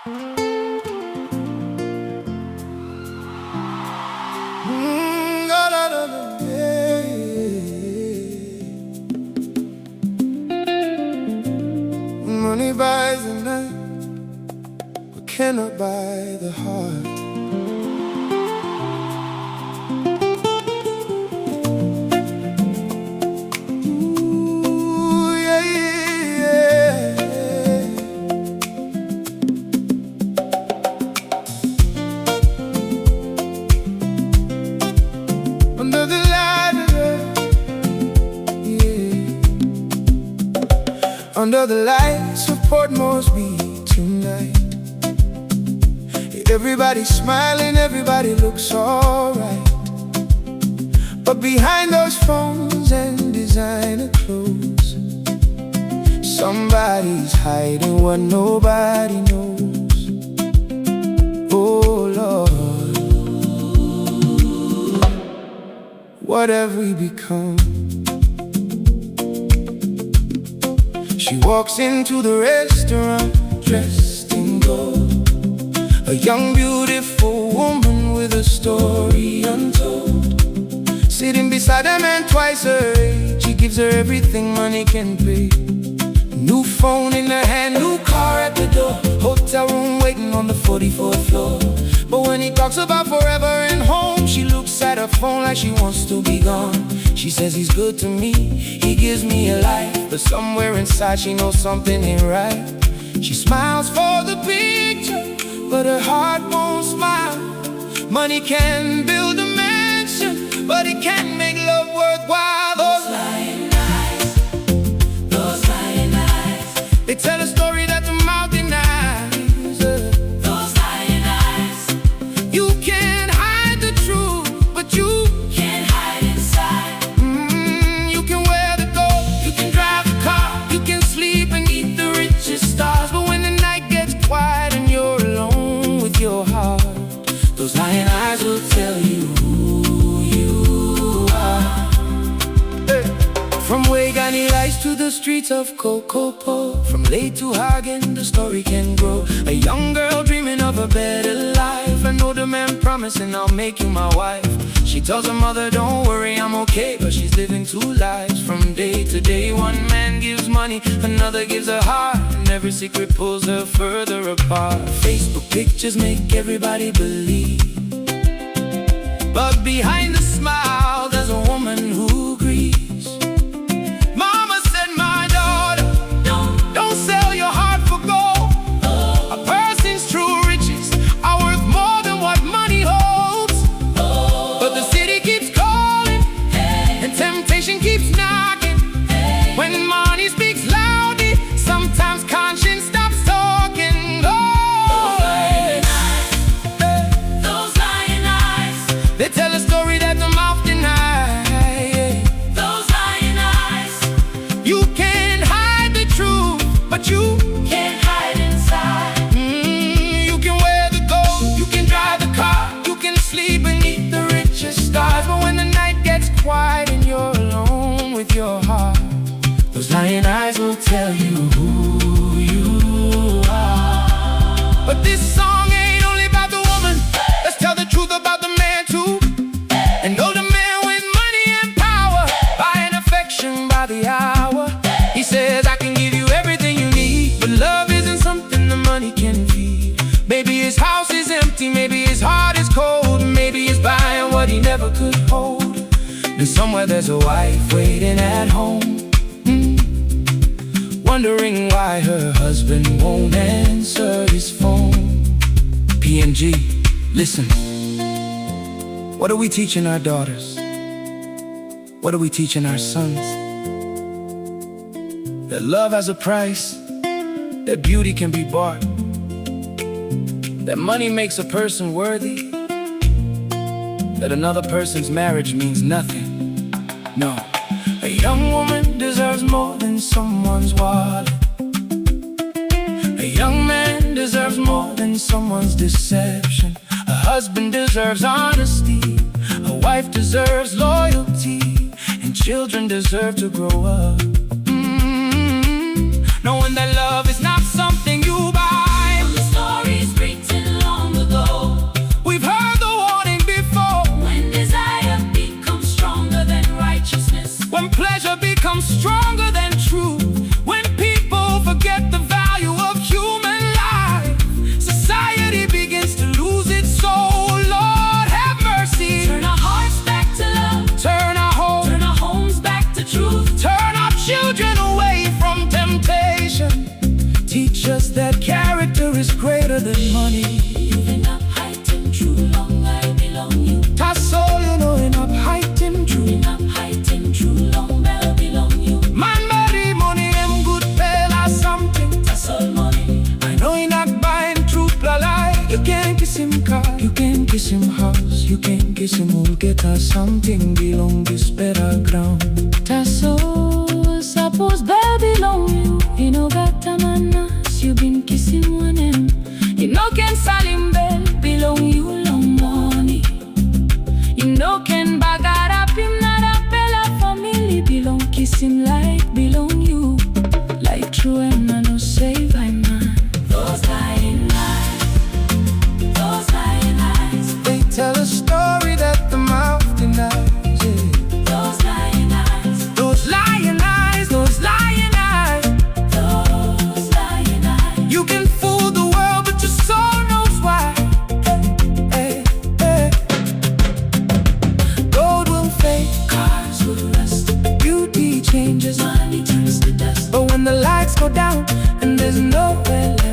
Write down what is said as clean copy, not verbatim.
Money buys the night, but cannot buy the heart. Ooh, yeah, yeah, yeah. Under the light of love, yeah. Under the lights of Port Moresby tonight, everybody's smiling, everybody looks alright. But behind those phones and designer clothes, somebody's hiding what nobody knows. Oh Lord, what have we become? She walks into the restaurant dressed in gold, a young beautiful woman with a story untold. Sitting beside a man twice her age, he gives her everything money can pay. New phone in her hand, new car at the door, hotel room waiting on the 44th floor. But when he talks about forever and home, she looks at her phone like she wants to be gone. She says he's good to me, he gives me a life, but somewhere inside she knows something ain't right. She smiles for the picture, but her heart won't smile. Money can build a mansion, but it can't make love worthwhile. Those lying eyes, those lying eyes, they tell a story that the mouth denies. Those lying eyes, you can't hide the truth, but you can't hide inside. You can wear the gold, you can drive the car, you can sleep and eat the richest stars. But when the night gets quiet and you're alone with your heart, those lying eyes will tell you who you are. From Waigani lights to the streets of Kokopo, from late to Hagen, the story can grow. A young girl dreaming of a better life, an older man promising I'll make you my wife. She tells her mother, don't worry, I'm okay, but she's living two lives from day to day. One man gives money, another gives her heart, and every secret pulls her further apart. Facebook pictures make everybody believe, but behind the smile there's a woman who grieves. Mama said, my daughter, don't sell your heart for gold. A person's true riches are worth more than what money holds. But the city keeps calling, and temptation keeps knocking. When money speaks loudly, sometimes conscience stops talking. Those lying eyes, they tell a story that the mouth denies. Those lying eyes, you can't hide the truth, but you can't hide inside. You can wear the gold, you can drive the car, you can sleep and eat the richest stars. But when the night gets quiet and you're alone with your heart, those lying eyes will tell you who you are. But this song ain't only about the woman, let's tell the truth about the man too. An older man with money and power, buying affection by the hour. He says, I can give you everything you need, but love isn't something the money can feed. Maybe his house is empty, maybe his heart is cold, maybe he's buying what he never could hold. And somewhere there's a wife waiting at home, wondering why her husband won't answer his phone. PNG, listen. What are we teaching our daughters? What are we teaching our sons? That love has a price, that beauty can be bought, that money makes a person worthy, that another person's marriage means nothing. No, a young woman deserves more than someone's wallet. A young man deserves more than someone's deception. A husband deserves honesty, a wife deserves loyalty, and children deserve to grow up knowing that love is not something you buy. From the story just that character is greater than money. You've enough height and true long I belong you. That's all you know, enough height and true. Enough height and true long bell belong you. Man, money, money, em good bell or something. That's all money. I know you're not buying truth, la lie. You can't kiss him car, you can't kiss him house, you can't kiss him who'll get us something belong this better ground. That's all, suppose bell belong you. You know got a manas, you been kissing one em. You know can Salim bell belong you long money. You know can bagar up him not a bella family belong kiss him like belong you. Like true em I no save I man. Those lying lies, those lying lies. They tell a story that the mouth denies, yeah. Those lying eyes, Those lying eyes, those lying eyes. those lying eyes. You can fool the world, but your soul knows why. Hey, hey, hey. Gold will fade, Cars will rust, beauty changes, money turns to dust. but when the lights go down and there's nowhere left,